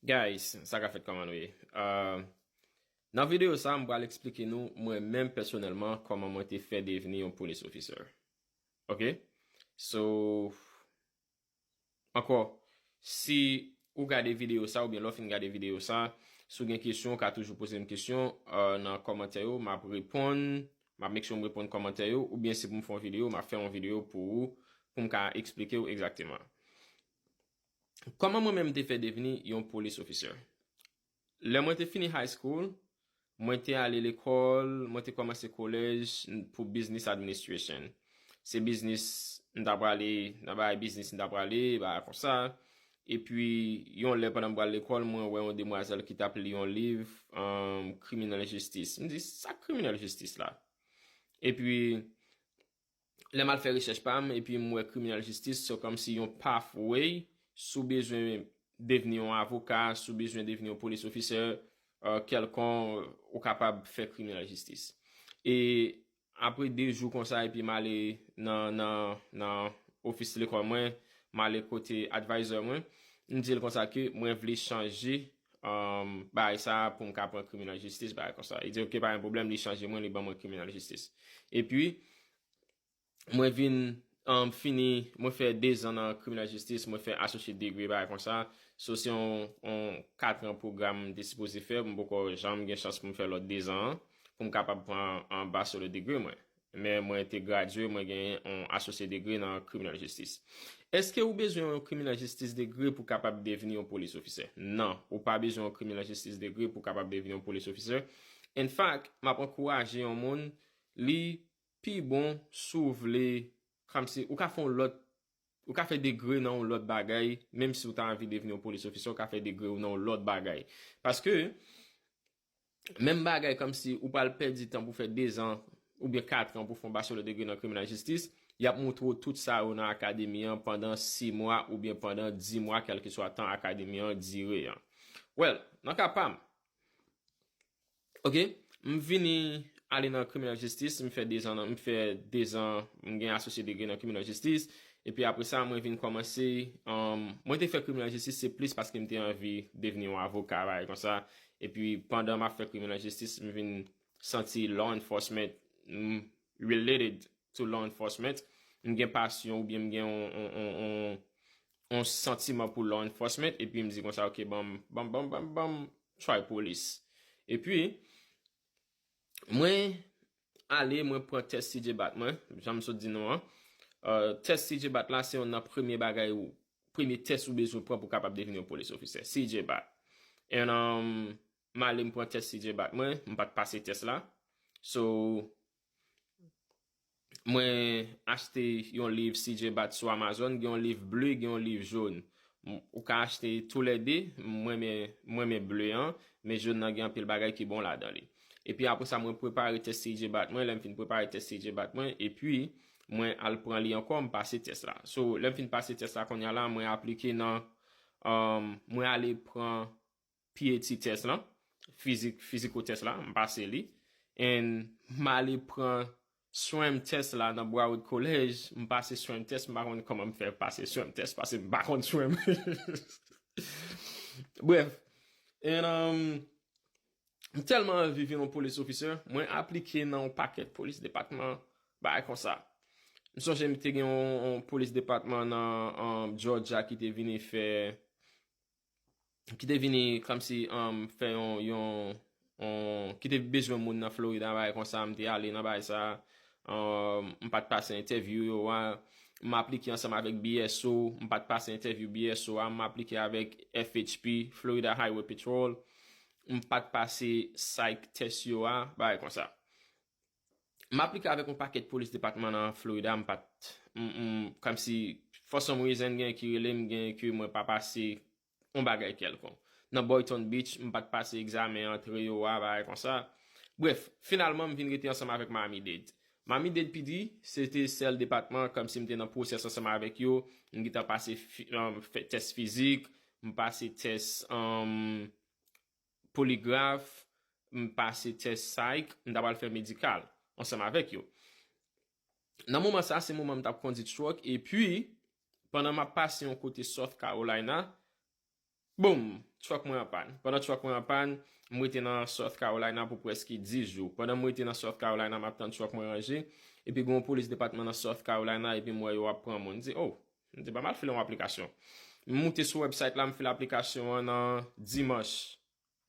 Guys, ça qu'a fait comment nous? Dans la vidéo, ça, je vais expliquer nous, moi-même personnellement, comment moi t'ai fait devenir un police officer. OK? So, encore, si vous regardez vidéo ça, ou bien l'offre regarder vidéo ça, si vous avez une question, vous toujours poser une question, dans les commentaires, je vais répondre, je vais make sure de répondre aux commentaires, ou bien si vous me faites une vidéo, je vais faire une vidéo pour vous, pour me expliquer exactement. Comment moi-même t'ai fait devenir un police officer? Le moi t'ai fini high school, moi t'ai allé l'école, moi t'ai commencé collège pour business administration. C'est business, d'abord business d'après bah comme ça. Et puis, yon lè pendant l'école, moi ouais une demoiselle qui t'appelle un livre, criminal justice. Il me dit, ça criminal justice là. Et puis, les mal fait recherche pam, et puis moi criminal justice, c'est comme si yon pathway, sous besoin devenir un avocat, sous besoin devenir un police officer, quelqu'un ou capable de faire criminal justice. Et après 2 jours comme ça, et puis m'aller dans office de l'école moi, m'aller côté advisor moi, me dit comme ça que moi voulais changer bah ça pour me capable criminal justice bah comme ça. Il dit OK pas un problème, il changer moi les ban criminal justice. Et puis moi vin fini, moi fait 2 ans dans criminal justice, moi fait associate degree bah comme ça. So si on 4 ans programme de supposé faire, beaucoup jamais gain chance pour me faire l'autre 2 ans pour me capable prendre un bachelor degree moi. Mais moi été gradué, moi gain un associate degree dans criminal justice. Est-ce que vous besoin un criminal justice degree pour capable devenir un police officer? Non, ou pas besoin un criminal justice degree pour capable devenir un police officer. In fact, m'a encourager un monde li pi bon souvle comme si ou ka fon lot ou ka fait degré dans l'autre bagay même si ou t'as envie de devenir un police officer ou ka fait degré ou dans l'autre bagay parce que même bagay comme si ou pas le perdre du temps pour faire 2 ans ou bien 4 ans pour faire un bachelor degré dans criminal justice y a montré tout ça dans l'académie pendant 6 mois ou bien pendant 10 mois quel que soit temps académie duré. Well, dans cas pam. OK, m'vini aller dans criminal justice, me fait 2 ans, m'gain associé degré dans criminal justice et puis après ça moi vinn commencer moi t'ai fait criminal justice c'est plus parce que m'était envie de devenir un avocat ouais, comme ça et puis pendant ma fait criminal justice me vinn sentir law enforcement related to law enforcement m'gain passion ou bien m'gain un sentiment pour law enforcement et puis me dit comme ça OK bam try police et puis moi moi prend test CJ Bat moi j'aime ça dire non test CJ Bat là c'est un premier bagage ou premier test ou besoin prend pour capable devenir police officer CJ Bat et m'aller me prend test CJ Bat moi pas passer test là so moi acheter un livre CJ Bat sur Amazon un livre bleu un livre jaune ou ka acheter tous les deux moi mes bleu hein mais jaune nan gen pile bagay qui bon là dans li. Et puis après ça moi préparer test CJ Bat moi l'aime fin préparer test CJ Bat moi et puis moi al prend li encore me passer test là so l'aime fin passer test là qu'on y a là moi appliquer dans moi aller prendre PAT test là physico test là me passer li et m'aller prendre swim test là dans Broward College, me passer swim test, me pas comment me faire passer swim test parce que me pas swim. Bref, et tellement vivre en police officer, moi appliqué dans un paquet de police département bah comme ça. Je songe me te un police département dans Georgia qui était venu faire qui était venu comme si faire qui était besoin de monde dans Florida bah comme ça me te aller dans bah ça pas passer interview yo m'appliquer ensemble avec BSO pas passer interview BSO m'appliquer avec FHP Florida Highway Patrol pas passer psych test yo bah comme ça m'appliquer avec un paquet de police département dans Florida pas comme si for some reason gen qui relève gen que moi pas passer on bagay quelconque dans Boynton Beach pas passer examen entre yo bah comme ça bref finalement me vinn rester ensemble avec Miami-Dade Miami-Dade PD, c'était celle département comme si m'étais dans process ensemble avec yo, m'étais passé test physique, m'passé test polygraphe, m'passé test psych, m'd'abord faire médical ensemble avec yo. Dans moment ça, c'est moment m't'a conduit truck et puis pendant ma passion côté South Carolina, boum, truck mwen an pan. Pendant truck mwen an pan, mwen ete nan South Carolina pou preski 10 jou. Pendant mwen ete nan South Carolina, mwen atan truck mwen ranger, epi gon police department nan South Carolina, epi mwen yo ap pran moun. Di, oh, di ba mal fè l'on aplikasyon. Mwen moute sou website la, mwen fè l'aplikasyon nan dimanche.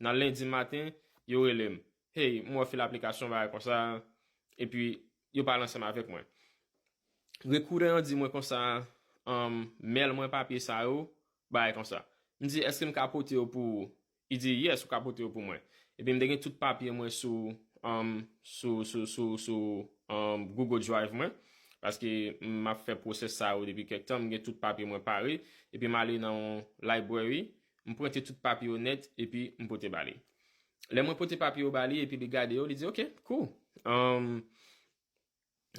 Nan lundi matin, yo relem. Hey, mwen fè l'aplikasyon ba kon sa, epi yo parlan seman avèk mwen. Rekouren di mwen kon sa, mail mwen papye sa yo, ba kon sa. Mwen di, eske m kapote yo pou, i di, yes, ou kapote yo pou mwen. Epi m degen tout papye mwen sou Google Drive mwen, paske m a fè proses sa yo depi kek tan, m gen tout papye mwen pare, epi m ale nan library, m prente tout papye yo net, epi m pote bali. Le mwen pote papye yo bali, epi li gade yo, li di, ok, cool.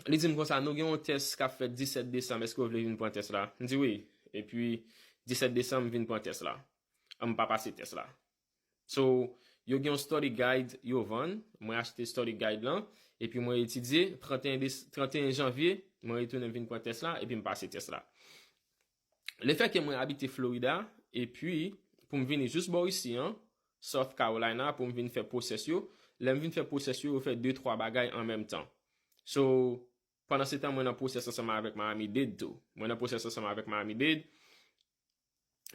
Li di m kon sa, nou gen yon test ka fèt 17 Desembre, eske ou vle vin pou an test la? M di, oui, epi 17 Desembre vin pou an test la. M pa pase test la. So, yo gen yon study guide yo van, mwen achete study guide lan, epi mwen etidye, 31 janvier, mwen retounen vin pou an test la, epi m pase test la. Le fè ke mwen habite Florida, epi, pou m vini just bo isi, South Carolina, pou m vini fè proses yo, le m vini fè proses yo, yo fè 2-3 bagay an menm tan. So, pendant se tan, mwen nan proses ansama avèk Miami Dade tou. Mwen nan proses ansama avèk Miami Dade.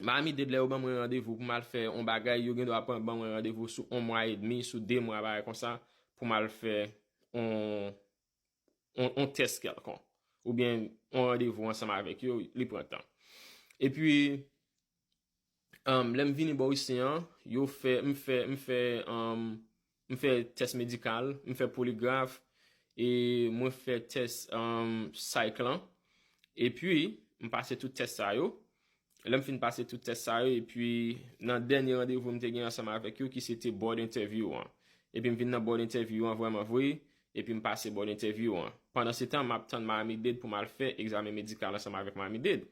Miami Dade le ou ban mwen randevou pou mal fè on bagay, yo gen do apan ban mwen randevou sou 1 mois et demi, sou 2 mois bagay kon sa, pou mal fè on test kelkon. Ou bien, on randevou ansama avèk yo, li prantan. Et puis, lem vini bo isi an, yo fè, m'fè test medikal, m'fè polygraphe, et mwen fè test cyclan, et puis, m passe tout test sa yo, lè m fin passe tout test sa yo, et puis, nan denye randevou m te gen ansama avèk yo, ki sete board interview an. Et puis, m vin nan board interview an, vwèman vwe, et puis m passe board interview an. Pendant se tan, m ap tan Miami Dade pou mal fè examen medikal ansama avèk Miami Dade.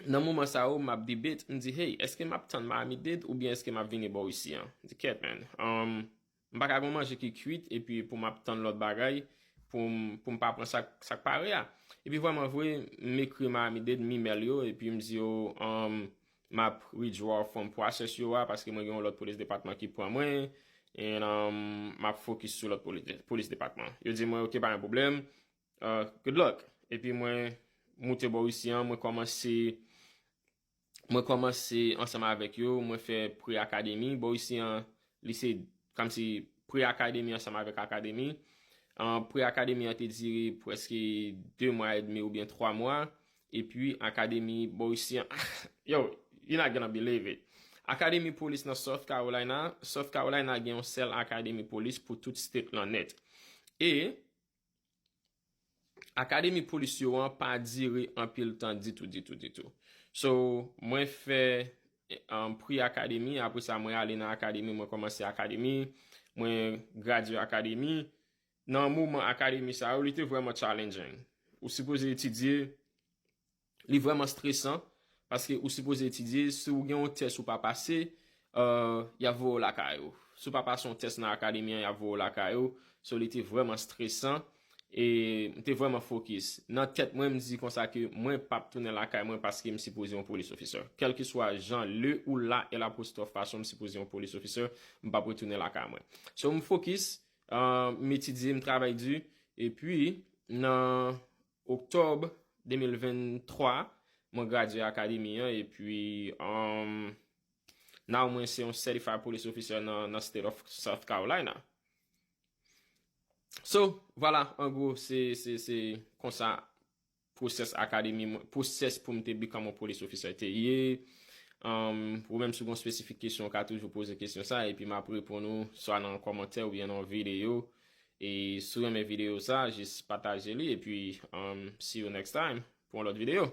Nan mouman sa yo, m ap debate, m di, hey, eske m ap tan Miami Dade, ou bien eske m ap vini bo isi an? Di ket, man. M baka goun manje ki kuit, e pi pou m ap tan lot bagay, pou m pa pran sak pare ya. E pi vwaman vwe, m ekri Miami Dade, mi mail yo, e pi m zi yo, m ap withdraw from process yo wa, paske mwen gen lot police department ki pran mwen, en m ap focus sou lot police department. Yo di mwen, ok, pa yon problem, good luck. E pi mwen moute bo isi an, mwen komanse ansama avek yo, mwen fe pre-akademi, bo isi an, lise, kam si pre-akademi ansama avek akademi. Pre-akademi a te diri preske 2 mois et demi ou bien 3 mois. Et puis, akademi, bo isi an, yo, you're not gonna believe it. Akademi Police nan South Carolina gen yon sel Akademi Police pou tout state lan net. Et, Akademi Police yo an pa diri an pil tan ditou. So, mwen fe pre-akademi, apre sa mwen ale nan akademi, mwen komanse akademi, mwen gradye akademi. Nan mouman akademi sa, ou li te vreman challenging. Ou suppose etidye, li vreman stresan, paske ou suppose etidye, se ou gen yon test ou pa pase, ya vou la kayo. Se ou pa pase yon test nan akademi, ya vou la kayo, so li te vreman stresan, e te vreman focus. Nan tet mwen mdi konsa ke mwen pap tounen la kayo mwen paske msi pose yon police officer. Kel ki swa jan le ou la e la postof fason msi pose yon police officer, mpa pou tounen la kayo mwen. So m focus, m'étudie, m'travail du, et puis, nan octobre 2023, mwen gradué akademi, et puis, nan mwen se yon certified police officer nan state of South Carolina. So, voilà, en gros, c'est kon sa process akademi, process pou mte become un police officer te ye. Ou même si vous avez une spécifique question, vous toujours poser question ça, et puis m'a pour nous, soit dans un commentaire ou bien dans une vidéo. Et sur mes vidéos ça, juste partagez-les, et puis see you next time pour l'autre vidéo.